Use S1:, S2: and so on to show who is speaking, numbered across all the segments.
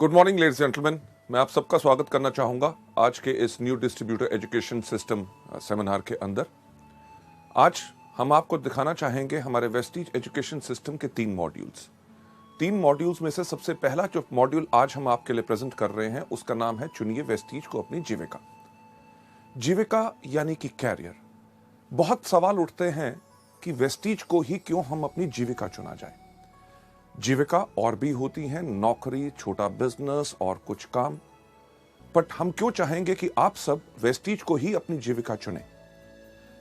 S1: Good morning ladies gentleman, मैं आप सबका स्वागत करना चाहूँगा आज के इस new distributor education system seminar के अंदर। आज हम आपको दिखाना चाहेंगे हमारे वेस्टीज एजुकेशन सिस्टम के तीन मॉड्यूल्स में से सबसे पहला जो मॉड्यूल आज हम आपके लिए प्रेजेंट कर रहे हैं उसका नाम है चुनिए वेस्टीज को अपनी जीविका। जीविका यानी कि कैरियर। बहुत सवाल उठते हैं कि वेस्टीज को ही क्यों हम अपनी जीविका चुना जाए। जीविका और भी होती हैं, नौकरी, छोटा बिजनेस और कुछ काम, बट हम क्यों चाहेंगे कि आप सब वेस्टीज को ही अपनी जीविका चुनें।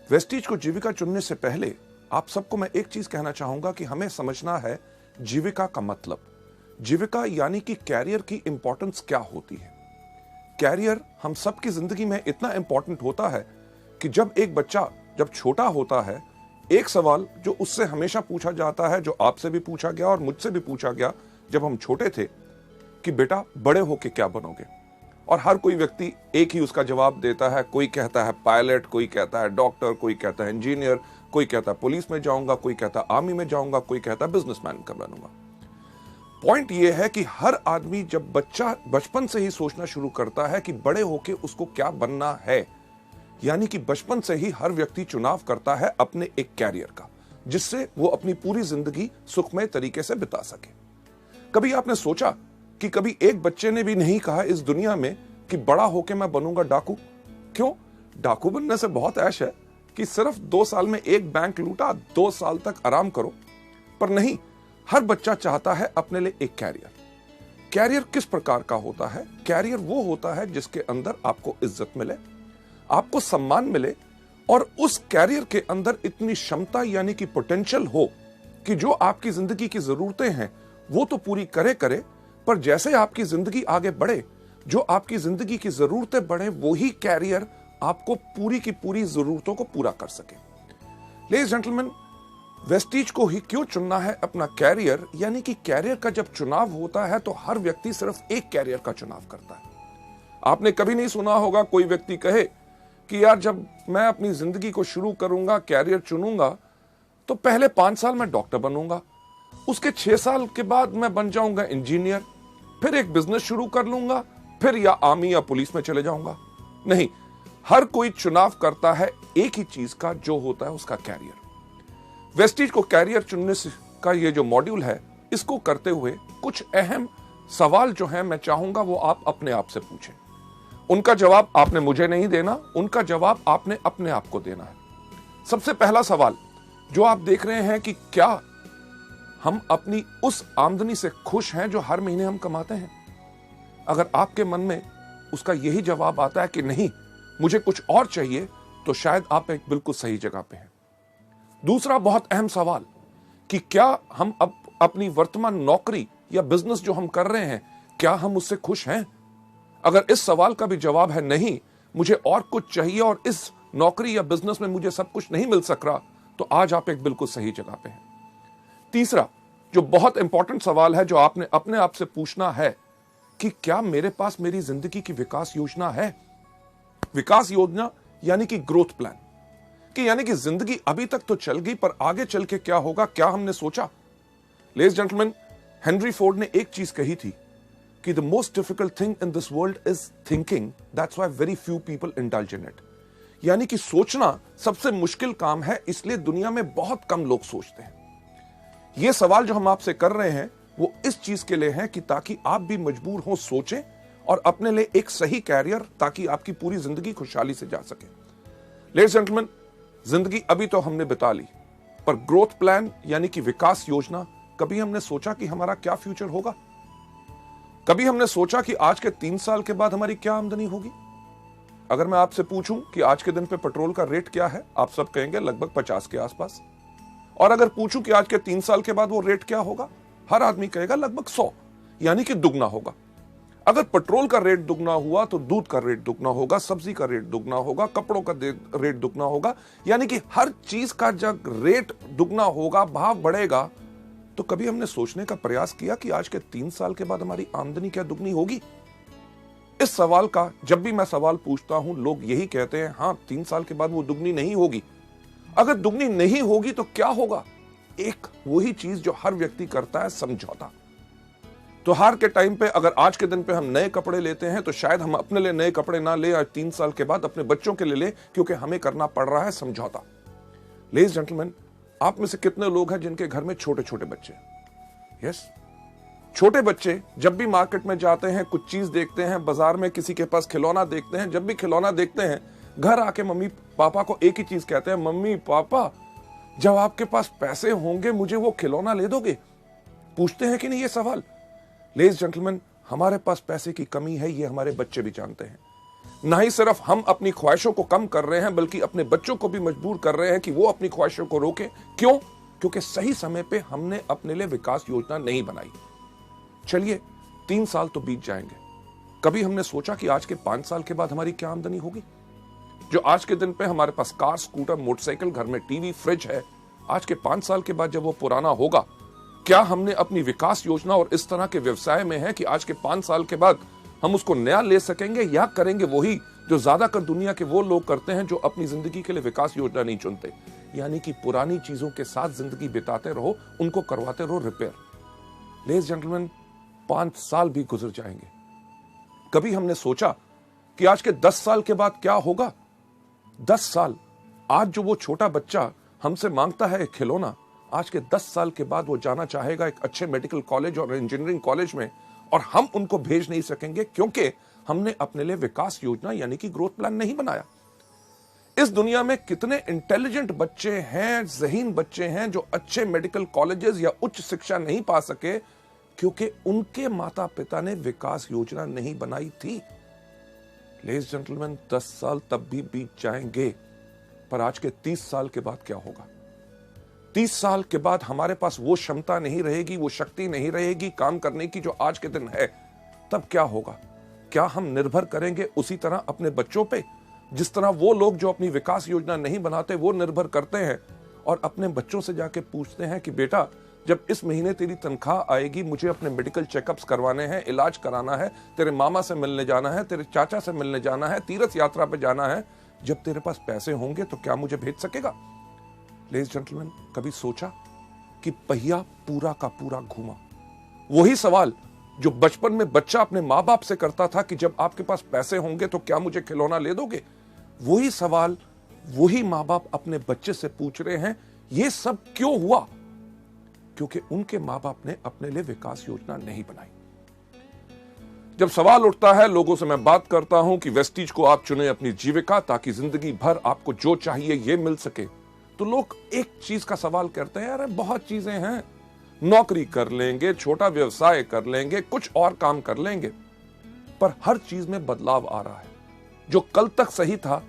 S1: वेस्टीज को जीविका चुनने से पहले आप सबको मैं एक चीज कहना चाहूंगा कि हमें समझना है जीविका का मतलब। जीविका यानी कि कैरियर की इंपॉर्टेंस क्या होती है। कैरियर हम सबकी जिंदगी में इतना इंपॉर्टेंट होता है कि जब एक बच्चा जब छोटा होता है, एक सवाल जो उससे हमेशा पूछा जाता है, जो आपसे भी पूछा गया और मुझसे भी पूछा गया जब हम छोटे थे, कि बेटा बड़े होके क्या बनोगे। और हर कोई व्यक्ति एक ही उसका जवाब देता है। कोई कहता है पायलट, कोई कहता है डॉक्टर, कोई कहता है इंजीनियर, कोई कहता है पुलिस में जाऊंगा, कोई कहता है आर्मी में जाऊंगा, कोई कहता है बिजनेसमैन का बनूंगा। पॉइंट यह है कि हर आदमी जब बच्चा बचपन से ही सोचना शुरू करता है कि बड़े होके उसको क्या बनना है, यानी कि बचपन से ही हर व्यक्ति चुनाव करता है अपने एक कैरियर का, जिससे वो अपनी पूरी जिंदगी सुखमय तरीके से बिता सके। कभी आपने सोचा कि कभी एक बच्चे ने भी नहीं कहा इस दुनिया में कि बड़ा होके मैं बनूंगा डाकू। क्यों? डाकू बनने से बहुत ऐश है कि सिर्फ 2 साल में एक बैंक लूटा, 2 साल तक आराम करो। पर नहीं, हर बच्चा चाहता है अपने लिए एक कैरियर। कैरियर किस प्रकार का होता है? कैरियर वो होता है जिसके अंदर आपको इज्जत मिले, आपको सम्मान मिले और उस कैरियर के अंदर इतनी क्षमता यानी कि पोटेंशियल हो कि जो आपकी जिंदगी की जरूरतें हैं वो तो पूरी करे, पर जैसे आपकी जिंदगी आगे बढ़े, जो आपकी जिंदगी की जरूरतें बढ़े, वही कैरियर आपको पूरी की पूरी जरूरतों को पूरा कर सके। लेडीज जेंटलमैन, वेस्टीज को ही क्यों चुनना है अपना कैरियर, यानी कि कैरियर का जब चुनाव होता है तो हर व्यक्ति सिर्फ एक कैरियर का चुनाव करता है। आपने कभी नहीं सुना होगा कोई व्यक्ति कहे कि यार जब मैं अपनी जिंदगी को शुरू करूंगा, कैरियर चुनूंगा, तो पहले 5 साल मैं डॉक्टर बनूंगा, उसके 6 साल के बाद मैं बन जाऊंगा इंजीनियर, फिर एक बिजनेस शुरू कर लूंगा, फिर या आर्मी या पुलिस में चले जाऊंगा। नहीं, हर कोई चुनाव करता है एक ही चीज का, जो होता है उसका कैरियर। वेस्टीज को कैरियर चुनने का ये जो मॉड्यूल है, इसको करते हुए कुछ अहम सवाल जो है मैं चाहूंगा वो आप अपने आप से पूछें। उनका जवाब आपने मुझे नहीं देना, उनका जवाब आपने अपने आप को देना है। सबसे पहला सवाल जो आप देख रहे हैं कि क्या हम अपनी उस आमदनी से खुश हैं जो हर महीने हम कमाते हैं? अगर आपके मन में उसका यही जवाब आता है कि नहीं, मुझे कुछ और चाहिए, तो शायद आप एक बिल्कुल सही जगह पे हैं। दूसरा बहुत अहम सवाल कि क्या हम अपनी वर्तमान नौकरी या बिजनेस जो हम कर रहे हैं, क्या हम उससे खुश हैं? अगर इस सवाल का भी जवाब है नहीं, मुझे और कुछ चाहिए और इस नौकरी या बिजनेस में मुझे सब कुछ नहीं मिल सक रहा, तो आज आप एक बिल्कुल सही जगह पे हैं। तीसरा जो बहुत इंपॉर्टेंट सवाल है जो आपने अपने आप से पूछना है कि क्या मेरे पास मेरी जिंदगी की विकास योजना है? विकास योजना यानी कि ग्रोथ प्लान, कि यानी कि जिंदगी अभी तक तो चल गई, पर आगे चल के क्या होगा, क्या हमने सोचा? लेडीज जेंटलमैन, हेनरी फोर्ड ने एक चीज कही थी कि the most difficult thing in this world is thinking, that's why very few people indulge in it। यानी कि सोचना सबसे मुश्किल काम है, इसलिए दुनिया में बहुत कम लोग सोचते हैं। यह सवाल जो हम आपसे कर रहे हैं वो इस चीज के लिए है कि ताकि आप भी मजबूर हो सोचें और अपने लिए एक सही कैरियर, ताकि आपकी पूरी जिंदगी खुशहाली से जा सके। लेडीज जेंटलमैन, जिंदगी अभी तो हमने बिता ली, पर ग्रोथ प्लान यानी कि विकास योजना, कभी हमने सोचा कि हमारा क्या फ्यूचर होगा? कभी हमने सोचा कि आज के 3 साल के बाद हमारी क्या आमदनी होगी? अगर मैं आपसे पूछूं कि आज के दिन पे पेट्रोल का रेट क्या है, आप सब कहेंगे लगभग 50 के आसपास। और अगर पूछूं कि आज के 3 साल के बाद वो रेट क्या होगा, हर आदमी कहेगा लगभग 100, यानी कि दुगना होगा। अगर पेट्रोल का रेट दुगना हुआ तो दूध का रेट दुगना होगा, सब्जी का रेट दुगना होगा, कपड़ों का रेट दुगना होगा, यानी कि हर चीज का जब रेट दुगना होगा, भाव बढ़ेगा। तो कभी हमने सोचने का प्रयास किया कि आज के 3 साल के बाद हमारी आमदनी क्या दुगनी होगी? इस सवाल का जब भी मैं सवाल पूछता हूं, लोग यही कहते हैं, हां 3 साल के बाद वो दुगनी नहीं होगी। अगर दुगनी नहीं होगी तो क्या होगा? एक वही चीज जो हर व्यक्ति करता है, समझौता। त्योहार के टाइम पे अगर आज के दिन पे हम नए कपड़े लेते हैं तो शायद हम अपने लिए नए कपड़े ना ले, आज 3 साल के बाद अपने बच्चों के लिए ले, क्योंकि हमें करना पड़ रहा है समझौता। लेडीज जेंटलमैन, आप में से कितने लोग हैं जिनके घर में छोटे छोटे बच्चे? यस, छोटे बच्चे जब भी मार्केट में जाते हैं, कुछ चीज देखते हैं, बाजार में किसी के पास खिलौना देखते हैं, जब भी खिलौना देखते हैं घर आके मम्मी पापा को एक ही चीज कहते हैं, मम्मी पापा जब आपके पास पैसे होंगे मुझे वो खिलौना ले दोगे? पूछते हैं कि नहीं ये सवाल? लेडीज जेंटलमैन, हमारे पास पैसे की कमी है, ये हमारे बच्चे भी जानते हैं। ना ही सिर्फ हम अपनी ख्वाहिशों को कम कर रहे हैं, बल्कि अपने बच्चों को भी मजबूर कर रहे हैं कि वो अपनी ख्वाहिशों को रोके। क्यों? क्योंकि सही समय पे हमने अपने लिए विकास योजना नहीं बनाई। चलिए 3 साल तो बीत जाएंगे, कभी हमने सोचा कि आज के 5 साल के बाद हमारी क्या आमदनी होगी? जो आज के दिन पे हमारे पास कार, स्कूटर, मोटरसाइकिल, घर में टीवी, फ्रिज है, आज के 5 साल के बाद जब वो पुराना होगा, क्या हमने अपनी विकास योजना और इस तरह के व्यवसाय में है कि आज के 5 साल के बाद हम उसको नया ले सकेंगे, या करेंगे वही जो ज्यादातर दुनिया के वो लोग करते हैं जो अपनी जिंदगी के लिए विकास योजना नहीं चुनते, यानी कि पुरानी चीजों के साथ जिंदगी बिताते रहो, उनको करवाते रहो रिपेयर। लेडीज जेंटलमैन, 5 साल भी गुजर जाएंगे, कभी हमने सोचा कि आज के 10 साल के बाद क्या होगा? 10 साल, आज जो वो छोटा बच्चा हमसे मांगता है खिलौना, आज के 10 साल के बाद वो जाना चाहेगा एक अच्छे मेडिकल कॉलेज और इंजीनियरिंग कॉलेज में, और हम उनको भेज नहीं सकेंगे क्योंकि हमने अपने लिए विकास योजना यानी कि ग्रोथ प्लान नहीं बनाया। इस दुनिया में कितने इंटेलिजेंट बच्चे हैं, ज़हीन बच्चे हैं जो अच्छे मेडिकल कॉलेजेस या उच्च शिक्षा नहीं पा सके क्योंकि उनके माता पिता ने विकास योजना नहीं बनाई थी। लेडीज जेंटलमैन, 10 साल तब भी बीत जाएंगे, पर आज के 30 साल के बाद क्या होगा? 30 साल के बाद हमारे पास वो क्षमता नहीं रहेगी, वो शक्ति नहीं रहेगी काम करने की जो आज के दिन है। तब क्या होगा? क्या हम निर्भर करेंगे उसी तरह अपने बच्चों पे, जिस तरह वो लोग जो अपनी विकास योजना नहीं बनाते वो निर्भर करते हैं और अपने बच्चों से जाके पूछते हैं कि बेटा जब इस महीने तेरी तनख्वाह आएगी, मुझे अपने मेडिकल चेकअप्स करवाने हैं, इलाज कराना है, तेरे मामा से मिलने जाना है, तेरे चाचा से मिलने जाना है, तीर्थ यात्रा पे जाना है, जब तेरे पास पैसे होंगे तो क्या मुझे भेज सकेगा? लेडीज जेंटलमैन, कभी सोचा कि पहिया पूरा का पूरा घूमा? वही सवाल जो बचपन में बच्चा अपने माँ बाप से करता था कि जब आपके पास पैसे होंगे तो क्या मुझे खिलौना ले दोगे, वही सवाल वही माँ बाप अपने बच्चे से पूछ रहे हैं। ये सब क्यों हुआ? क्योंकि उनके माँ बाप ने अपने लिए विकास योजना नहीं बनाई। जब सवाल उठता है, लोगों से मैं बात करता हूं कि वेस्टीज को आप चुने अपनी जीविका ताकि जिंदगी भर आपको जो चाहिए ये मिल सके, तो लोग एक चीज का सवाल करते हैं, अरे बहुत चीजें हैं, नौकरी कर लेंगे, छोटा व्यवसाय कर लेंगे, कुछ और काम कर लेंगे, पर हर चीज में बदलाव आ रहा है। जो कल तक सही था,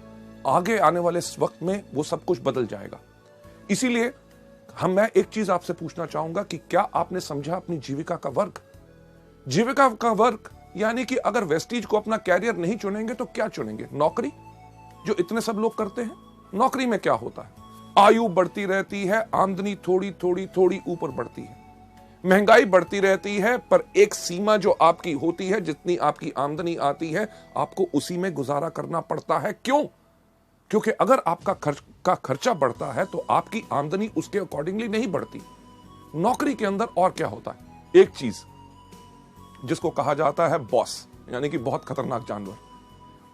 S1: आगे आने वाले वक्त में वो सब कुछ बदल जाएगा। इसीलिए मैं एक चीज आपसे पूछना चाहूंगा कि क्या आपने समझा अपनी जीविका का वर्ग? जीविका का वर्ग यानी कि अगर वेस्टीज को अपना कैरियर नहीं चुनेंगे तो क्या चुनेंगे? नौकरी, जो इतने सब लोग करते हैं। नौकरी में क्या होता है? आयु बढ़ती रहती है, आमदनी थोड़ी थोड़ी थोड़ी ऊपर बढ़ती है, महंगाई बढ़ती रहती है, पर एक सीमा जो आपकी होती है, जितनी आपकी आमदनी आती है आपको उसी में गुजारा करना पड़ता है। क्यों? क्योंकि अगर आपका खर्चा बढ़ता है तो आपकी आमदनी उसके अकॉर्डिंगली नहीं बढ़ती। नौकरी के अंदर और क्या होता है? एक चीज जिसको कहा जाता है बॉस, यानी कि बहुत खतरनाक जानवर।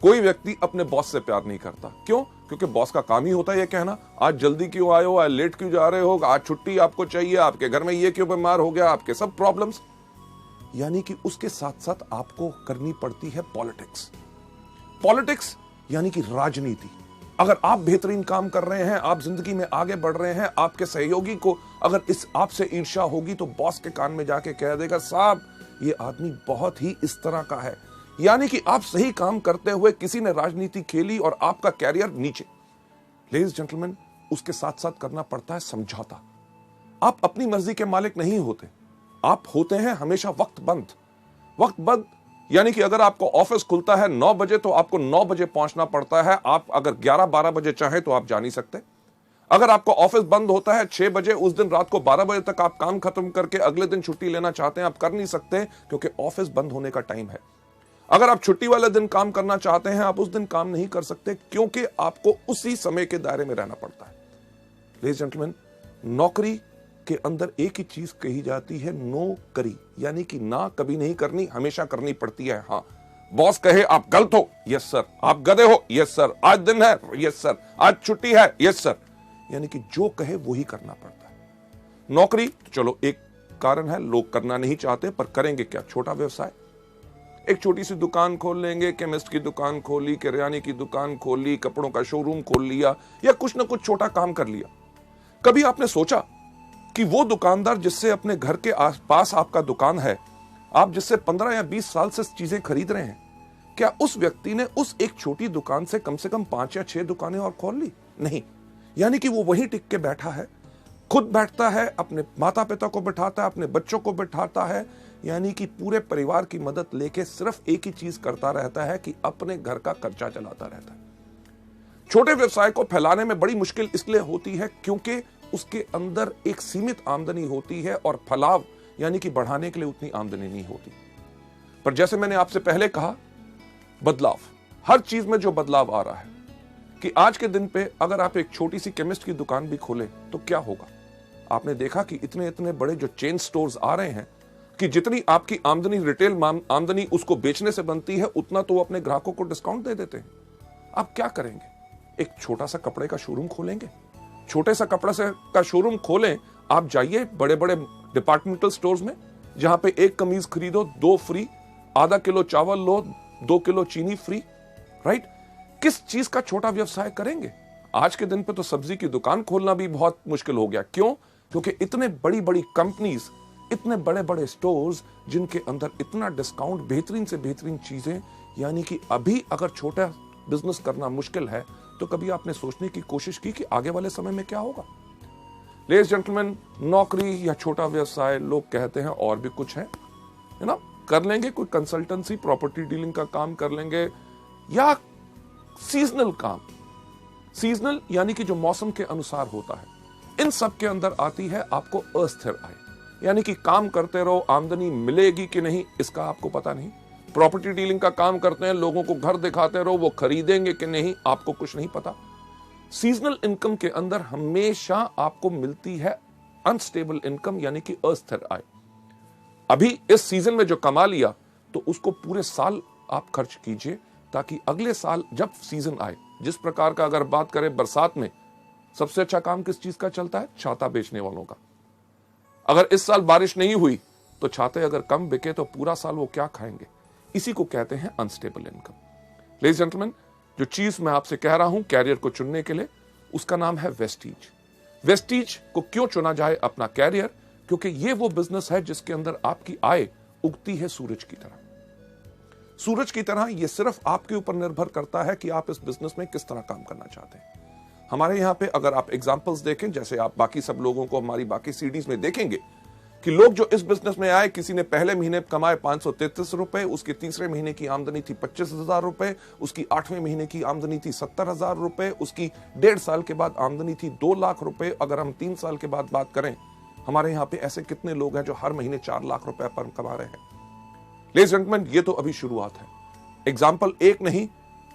S1: कोई व्यक्ति अपने बॉस से प्यार नहीं करता। क्यों? क्योंकि बॉस का काम ही होता है ये कहना, आज जल्दी क्यों आए हो, आज लेट क्यों जा रहे हो, आज छुट्टी आपको चाहिए, आपके घर में ये क्यों बीमार हो गया, आपके सब प्रॉब्लम्स। यानी कि उसके साथ साथ आपको करनी पड़ती है पॉलिटिक्स। पॉलिटिक्स यानी कि राजनीति। अगर आप बेहतरीन काम कर रहे हैं, आप जिंदगी में आगे बढ़ रहे हैं, आपके सहयोगी को अगर इस आपसे ईर्ष्या होगी तो बॉस के कान में जाके कह देगा, साहब ये आदमी बहुत ही इस तरह का है। यानी कि आप सही काम करते हुए किसी ने राजनीति खेली और आपका कैरियर नीचे। लेडीज जेंटलमैन, उसके साथ साथ करना पड़ता है समझौता। आप अपनी मर्जी के मालिक नहीं होते, आप होते हैं हमेशा वक्त बंद। यानी कि अगर आपको ऑफिस खुलता है 9 बजे तो आपको 9 बजे पहुंचना पड़ता है। आप अगर 11-12 बजे चाहें तो आप जा नहीं सकते। अगर आपको ऑफिस बंद होता है 6 बजे, उस दिन रात को 12 बजे तक आप काम खत्म करके अगले दिन छुट्टी लेना चाहते हैं, आप कर नहीं सकते, क्योंकि ऑफिस बंद होने का टाइम है। अगर आप छुट्टी वाले दिन काम करना चाहते हैं, आप उस दिन काम नहीं कर सकते, क्योंकि आपको उसी समय के दायरे में रहना पड़ता है। लेडीज जेंटलमैन, नौकरी के अंदर एक ही चीज कही जाती है, नो करी, यानी कि ना कभी नहीं करनी, हमेशा करनी पड़ती है। हाँ, बॉस कहे आप गलत हो, यस सर, आप गधे हो, यस सर, आज दिन है, यस सर, आज छुट्टी है, यस सर, यानी कि जो कहे वो ही करना पड़ता है। नौकरी तो चलो एक कारण है, लोग करना नहीं चाहते, पर करेंगे क्या? छोटा व्यवसाय, एक छोटी सी दुकान खोल लेंगे, केमिस्ट की दुकान खोली, किराने की दुकान खोली, कपड़ों का शोरूम खोल लिया, या कुछ ना कुछ छोटा काम कर लिया। कभी आपने सोचा कि वो दुकानदार जिससे अपने घर के आसपास आपका दुकान है, आप जिससे 15 या 20 साल से चीजें खरीद रहे हैं, क्या उस व्यक्ति ने उस एक छोटी दुकान से कम 5 या 6 दुकानें और खोल ली? नहीं, यानी कि वो वहीं टिक के बैठा है, खुद बैठता है, अपने माता पिता को बिठाता है, अपने बच्चों को बिठाता है, यानी कि पूरे परिवार की मदद लेके सिर्फ एक ही चीज करता रहता है कि अपने घर का खर्चा चलाता रहता है। छोटे व्यवसाय को फैलाने में बड़ी मुश्किल इसलिए होती है क्योंकि उसके अंदर एक सीमित आमदनी होती है और फलाव यानी कि बढ़ाने के लिए उतनी आमदनी नहीं होती। पर जैसे मैंने आपसे पहले कहा, बदलाव, हर चीज में जो बदलाव आ रहा है कि आज के दिन पे अगर आप एक छोटी सी केमिस्ट की दुकान भी खोले तो क्या होगा? आपने देखा कि इतने इतने बड़े जो चेन स्टोर्स आ रहे हैं कि जितनी आपकी आमदनी, रिटेल आमदनी उसको बेचने से बनती है, उतना तो वो अपने ग्राहकों को डिस्काउंट दे देते हैं। आप क्या करेंगे? एक छोटा सा कपड़े का शोरूम खोलेंगे? छोटे सा कपड़ा से का शोरूम खोलें, आप जाइए बड़े बड़े डिपार्टमेंटल स्टोर्स में, जहां पे एक कमीज खरीदो 2 फ्री, आधा किलो चावल लो 2 किलो चीनी फ्री, राइट? किस चीज का छोटा व्यवसाय करेंगे? आज के दिन पे तो सब्जी की दुकान खोलना भी बहुत मुश्किल हो गया। क्यों? क्योंकि इतने बड़ी बड़ी कंपनीज, इतने बड़े बड़े स्टोर्स जिनके अंदर इतना डिस्काउंट, बेहतरीन से बेहतरीन चीजें, यानी कि अभी अगर छोटा बिजनेस करना मुश्किल है तो कभी आपने सोचने की कोशिश की कि आगे वाले समय में क्या होगा? लेडीज जेंटलमैन, नौकरी या छोटा व्यवसाय, लोग कहते हैं और भी कुछ है ना, कर लेंगे, कोई कंसल्टेंसी, प्रॉपर्टी डीलिंग का काम कर लेंगे, या सीजनल काम। सीजनल यानी कि जो मौसम के अनुसार होता है। इन सब के अंदर आती है आपको अस्थिर आय, यानी कि काम करते रहो, आमदनी मिलेगी कि नहीं इसका आपको पता नहीं। प्रॉपर्टी डीलिंग का काम करते हैं, लोगों को घर दिखाते रहो, वो खरीदेंगे कि नहीं आपको कुछ नहीं पता। सीजनल इनकम के अंदर हमेशा आपको मिलती है अनस्टेबल इनकम, यानी कि अस्थिर आय। अभी इस सीजन में जो कमा लिया तो उसको पूरे साल आप खर्च कीजिए, ताकि अगले साल जब सीजन आए, जिस प्रकार का अगर बात करें बरसात में, सबसे अच्छा काम किस चीज का चलता है? छाता बेचने वालों का। अगर इस साल बारिश नहीं हुई तो छाते अगर कम बिके तो पूरा साल वो क्या खाएंगे? इसी को कहते हैं अनस्टेबल इनकम। लेडीज जेंटलमैन, जो चीज मैं आपसे कह रहा हूं कैरियर को चुनने के लिए, उसका नाम है वेस्टीज। वेस्टीज को क्यों चुना जाए अपना कैरियर? क्योंकि ये वो बिजनेस है जिसके अंदर आपकी आय उगती है सूरज की तरह। सूरज की तरह ये सिर्फ आपके ऊपर निर्भर करता है कि आप इस बिजनेस में किस तरह काम करना चाहते हैं। हमारे यहाँ पे अगर आप एग्जाम्पल्स देखें, जैसे आप बाकी सब लोगों को हमारी बाकी सीडीज में देखेंगे कि लोग जो इस बिजनेस में आए, किसी ने पहले महीने कमाए 533 रुपए, उसके तीसरे महीने की आमदनी थी 25,000 रुपए, उसकी 8वें महीने की आमदनी थी 70,000 रुपए, उसकी 1.5 साल के बाद आमदनी थी 2 लाख रुपए। अगर हम 3 साल के बाद बात करें, हमारे यहाँ पे ऐसे कितने लोग हैं जो हर महीने 4 लाख रुपए पर कमा रहे हैं? लेडीज एंड जेंटलमैन, ये तो अभी शुरुआत है। एग्जाम्पल एक नहीं,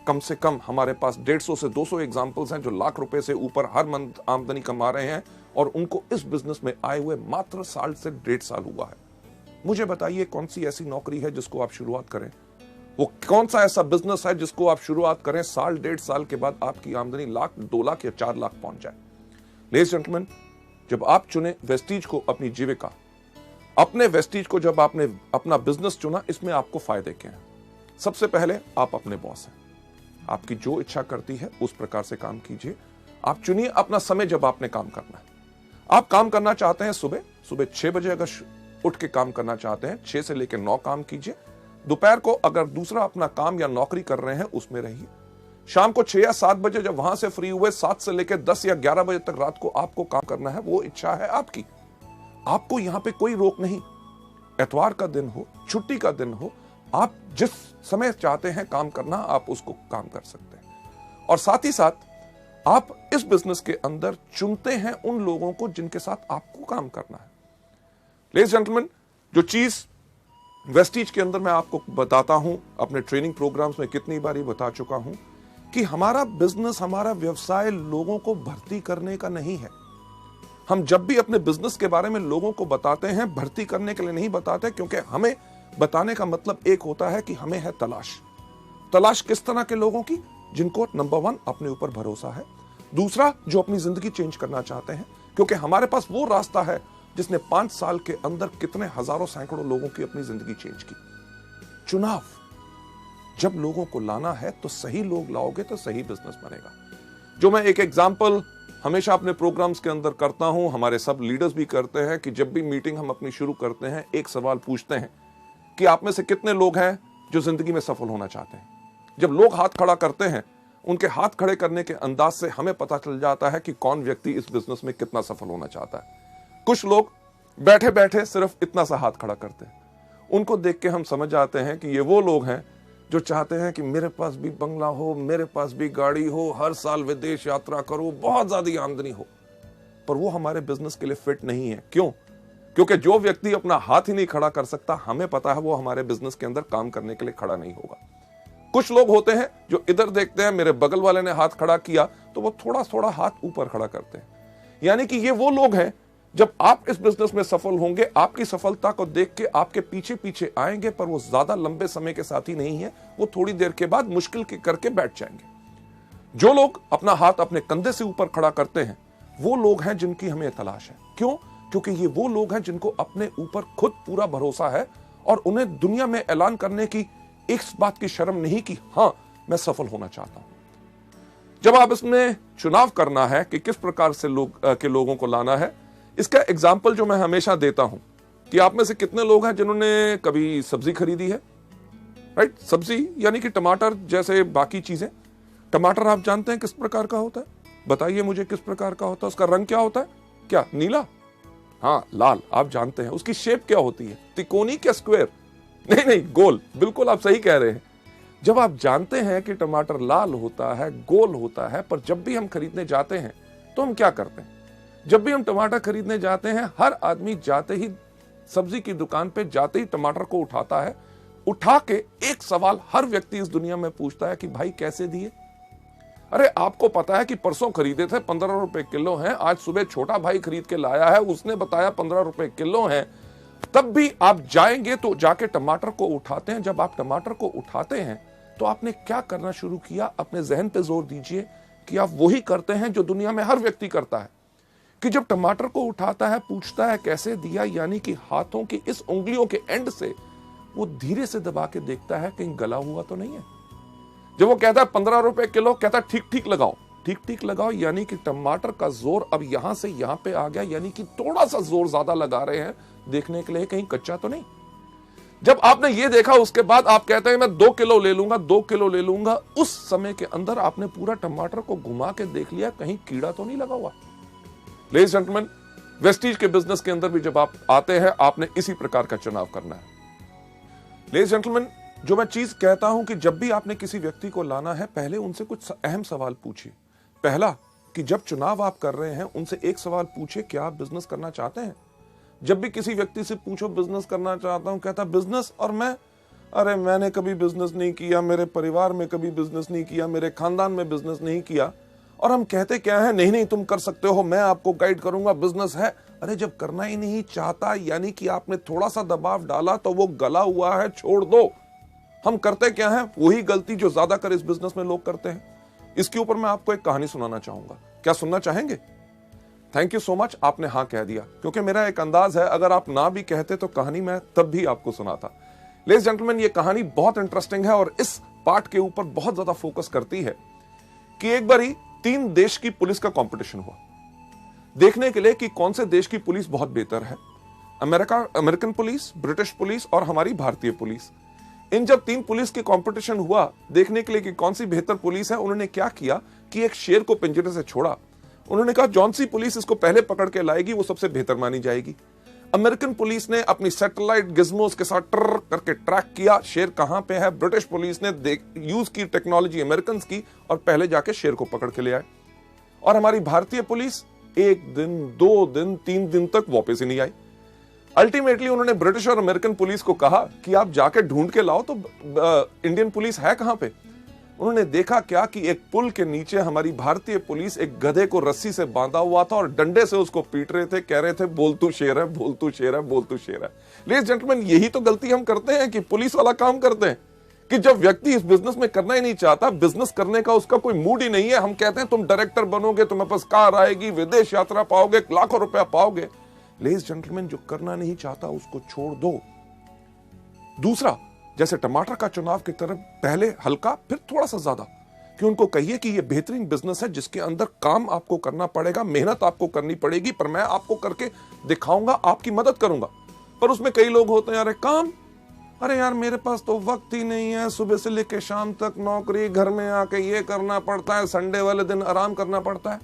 S1: कम से कम हमारे पास 150 से 200 एग्जाम्पल्स हैं जो लाख रुपए से ऊपर हर मंथ आमदनी कमा रहे हैं, और उनको इस बिजनेस में आए हुए मात्र साल से 1.5 साल हुआ है। मुझे बताइए कौन सी ऐसी नौकरी है जिसको आप शुरुआत करें, वो कौन सा ऐसा बिजनेस है जिसको आप शुरुआत करें, साल 1.5 साल के बाद आपकी आमदनी लाख, 2 लाख या 4 लाख पहुंच जाए? लेडीज जेंटलमैन, जब आप चुने वेस्टीज को अपनी जीविका, अपने वेस्टीज को जब आपने अपना बिजनेस चुना, इसमें आपको फायदे क्या हैं? सबसे पहले आप अपने बॉस हैं। आपकी जो इच्छा करती है उस प्रकार से काम कीजिए। आप चुनिए अपना समय जब आपने काम करना है। आप काम करना चाहते हैं सुबह 6 बजे अगर उठ के काम करना चाहते हैं, 6 से लेकर 9 काम कीजिए। दोपहर को अगर दूसरा अपना काम या नौकरी कर रहे हैं उसमें रहिए। शाम को 6 या 7 बजे जब वहां से फ्री हुए, 7 से लेकर 10 या 11 बजे तक रात को आपको काम करना है, वो इच्छा है आपकी। आपको यहां पे कोई रोक नहीं। एतवार का दिन हो, छुट्टी का दिन हो, आप जिस समय चाहते हैं काम करना, आप उसको काम कर सकते हैं। और साथ ही साथ आप इस बिजनेस के अंदर चुनते हैं उन लोगों को जिनके साथ आपको काम करना है। लेडीज जेंटलमैन, जो चीज वेस्टीज के अंदर मैं आपको बताता हूं, अपने ट्रेनिंग प्रोग्राम्स में कितनी बारी बता चुका हूं कि हमारा बिजनेस, हमारा व्यवसाय लोगों को भर्ती करने का नहीं है। हम जब भी अपने बिजनेस के बारे में लोगों को बताते हैं, भर्ती करने के लिए नहीं बताते, क्योंकि हमें बताने का मतलब एक होता है कि हमें है तलाश किस तरह के लोगों की, जिनको नंबर 1 अपने ऊपर भरोसा है, दूसरा जो अपनी जिंदगी चेंज करना चाहते हैं, क्योंकि हमारे पास वो रास्ता है जिसने 5 साल के अंदर कितने हजारों सैकड़ों लोगों की अपनी जिंदगी चेंज की। चुनाव, जब लोगों को लाना है तो सही लोग लाओगे तो सही बिजनेस बनेगा। जो मैं एक एग्जांपल हमेशा अपने प्रोग्राम्स के अंदर करता हूं, हमारे सब लीडर्स भी करते हैं, कि जब भी मीटिंग हम अपनी शुरू करते हैं एक सवाल पूछते हैं कि आप में से कितने लोग हैं जो जिंदगी में सफल होना चाहते हैं। जब लोग हाथ खड़ा करते हैं, उनके हाथ खड़े करने के अंदाज से हमें पता चल जाता है कि कौन व्यक्ति इस बिजनेस में कितना सफल होना चाहता है। कुछ लोग बैठे बैठे सिर्फ इतना सा हाथ खड़ा करते हैं, उनको देख के हम समझ जाते हैं कि ये वो लोग हैं जो चाहते हैं कि मेरे पास भी बंगला हो, मेरे पास भी गाड़ी हो, हर साल विदेश यात्रा करो, बहुत ज्यादा आमदनी हो। पर वो हमारे बिजनेस के लिए फिट नहीं है। क्यों? क्योंकि जो व्यक्ति अपना हाथ ही नहीं खड़ा कर सकता, हमें पता है वो हमारे बिजनेस के अंदर काम करने के लिए खड़ा नहीं होगा। कुछ लोग होते हैं जो इधर देखते हैं, मेरे बगल वाले ने हाथ खड़ा किया तो वो थोड़ा थोड़ा हाथ ऊपर खड़ा करते हैं। यानी कि ये वो लोग हैं, जब आप इस बिजनेस में सफल होंगे, आपकी सफलता को देख के आपके पीछे पीछे आएंगे, पर वो ज्यादा लंबे समय के साथी नहीं है, वो थोड़ी देर के बाद मुश्किल के करके बैठ जाएंगे। जो लोग अपना हाथ अपने कंधे से ऊपर खड़ा करते हैं, वो लोग हैं जिनकी हमें तलाश है। क्यों? क्योंकि ये वो लोग हैं जिनको अपने ऊपर खुद पूरा भरोसा है और उन्हें दुनिया में ऐलान करने की इस बात की शर्म नहीं कि हां, मैं सफल होना चाहता हूं। जब आप इसमें चुनाव करना है कि किस प्रकार से लोगों को लाना है, इसका एग्जाम्पल जो मैं हमेशा देता हूं कि आप में से कितने लोग हैं जिन्होंने कभी सब्जी खरीदी है, राइट? सब्जी यानी कि टमाटर जैसे बाकी चीजें। टमाटर आप जानते हैं किस प्रकार का होता है? बताइए मुझे किस प्रकार का होता है? उसका रंग क्या होता है? क्या नीला? हाँ, लाल। आप जानते हैं। उसकी शेप क्या होती है? त्रिकोणी क्या स्क्वायर? नहीं, गोल। बिल्कुल आप सही कह रहे हैं। जब आप जानते हैं कि टमाटर लाल होता है, गोल होता है, पर जब भी हम खरीदने जाते हैं तो हम क्या करते हैं? जब भी हम टमाटर खरीदने जाते हैं, हर आदमी जाते ही सब्जी की दुकान पे जाते ही टमाटर को उठाता है। उठा के एक सवाल हर व्यक्ति इस दुनिया में पूछता है कि भाई कैसे दिए? अरे आपको पता है कि परसों खरीदे थे 15 रुपए किलो हैं, आज सुबह छोटा भाई खरीद के लाया है, उसने बताया 15 रुपए किलो हैं। तब भी आप जाएंगे तो जाके टमाटर को उठाते हैं। जब आप टमाटर को उठाते हैं तो आपने क्या करना शुरू किया? अपने जहन पे जोर दीजिए कि आप वही करते हैं जो दुनिया में हर व्यक्ति करता है, कि जब टमाटर को उठाता है पूछता है कैसे दिया, यानी कि हाथों की इस उंगलियों के एंड से वो धीरे से दबा के देखता है कहीं गला हुआ तो नहीं है। जब वो कहता है 15 रुपए किलो, कहता है ठीक ठीक लगाओ, ठीक ठीक लगाओ, यानी कि टमाटर का जोर अब यहां से यहां पे आ गया, यानी कि थोड़ा सा जोर ज्यादा लगा रहे हैं देखने के लिए कहीं कच्चा तो नहीं। जब आपने ये देखा उसके बाद आप कहते हैं मैं 2 किलो ले लूंगा, 2 किलो ले लूंगा। उस समय के अंदर आपने पूरा टमाटर को घुमा के देख लिया कहीं कीड़ा तो नहीं लगा हुआ। लेडीज एंड जेंटलमैन, वेस्टीज के बिजनेस के अंदर भी जब आप आते हैं, आपने इसी प्रकार का चुनाव करना है। लेडीज एंड जेंटलमैन, जो मैं चीज कहता हूं कि जब भी आपने किसी व्यक्ति को लाना है, पहले उनसे कुछ अहम सवाल पूछिए। पहला, कि जब चुनाव आप कर रहे हैं उनसे एक सवाल पूछिए, क्या आप बिजनेस करना चाहते हैं? जब भी किसी व्यक्ति से पूछो बिजनेस करना चाहता हूं, कहता बिजनेस और मैं, अरे मैंने कभी बिजनेस नहीं किया, मेरे परिवार में कभी बिजनेस नहीं किया, मेरे खानदान में बिजनेस नहीं किया। और हम कहते क्या है? नहीं तुम कर सकते हो, मैं आपको गाइड करूंगा, बिजनेस है। अरे जब करना ही नहीं चाहता, यानी कि आपने थोड़ा सा दबाव डाला तो वो गला हुआ है, छोड़ दो। हम करते क्या है? वही गलती जो ज्यादातर इस बिजनेस में लोग करते हैं। इसके ऊपर मैं आपको एक कहानी सुनाना चाहूंगा। क्या सुनना चाहेंगे? थैंक यू सो मच, आपने हाँ कह दिया, क्योंकि मेरा एक अंदाज है अगर आप ना भी कहते तो कहानी मैं तब भी आपको सुनाता। लेडीज जेंटलमैन, ये कहानी बहुत इंटरेस्टिंग है और इस पार्ट के ऊपर बहुत ज्यादा फोकस करती है कि एक बारी 3 देश की पुलिस का कंपटीशन हुआ, देखने के लिए कि कौन से देश की पुलिस बहुत बेहतर है। अमेरिकन पुलिस, ब्रिटिश पुलिस और हमारी भारतीय पुलिस। इन जब 3 पुलिस के कंपटीशन हुआ देखने के लिए कि कौन सी बेहतर पुलिस है, उन्होंने क्या किया कि एक शेर को पिंजरे से छोड़ा। उन्होंने कहा जौन सी पुलिस इसको पहले पकड़ के लाएगी वो सबसे बेहतर मानी जाएगी। अमेरिकन पुलिस ने अपनी सैटेलाइट गिज्मोस के साथ ट्र करके ट्रैक किया शेर कहां पे है। ब्रिटिश पुलिस ने यूज की टेक्नोलॉजी अमेरिकन की और पहले जाके शेर को पकड़ के ले आए। और हमारी भारतीय पुलिस 1 दिन, 2 दिन, 3 दिन तक वापस ही नहीं आई। अल्टीमेटली उन्होंने ब्रिटिश और अमेरिकन पुलिस को कहा कि आप जाके ढूंढ के लाओ तो इंडियन पुलिस है कहां पे। उन्होंने देखा क्या कि एक पुल के नीचे हमारी भारतीय पुलिस एक गधे को रस्सी से बांधा हुआ था और डंडे से उसको पीट रहे थे, कह रहे थे बोल तू शेर है, बोल तू शेर है, बोल तू शेर है। लेडीज जेंटलमैन, यही तो गलती हम करते हैं कि पुलिस वाला काम करते हैं कि जब व्यक्ति इस बिजनेस में करना ही नहीं चाहता, बिजनेस करने का उसका कोई मूड ही नहीं है, हम कहते हैं तुम डायरेक्टर बनोगे, तुम्हें पास कार आएगी, विदेश यात्रा पाओगे, लाखों रुपया पाओगे। लेडीज जेंटलमैन, जो करना नहीं चाहता उसको छोड़ दो। दूसरा, जैसे टमाटर का चुनाव की तरफ, पहले हल्का फिर थोड़ा सा ज्यादा, कि उनको कहिए कि ये बेहतरीन बिजनेस है जिसके अंदर काम आपको करना पड़ेगा, मेहनत आपको करनी पड़ेगी, पर मैं आपको करके दिखाऊंगा, आपकी मदद करूंगा। पर उसमें कई लोग होते हैं, अरे काम, अरे यार मेरे पास तो वक्त ही नहीं है, सुबह से लेकर शाम तक नौकरी, घर में आके ये करना पड़ता है, संडे वाले दिन आराम करना पड़ता है।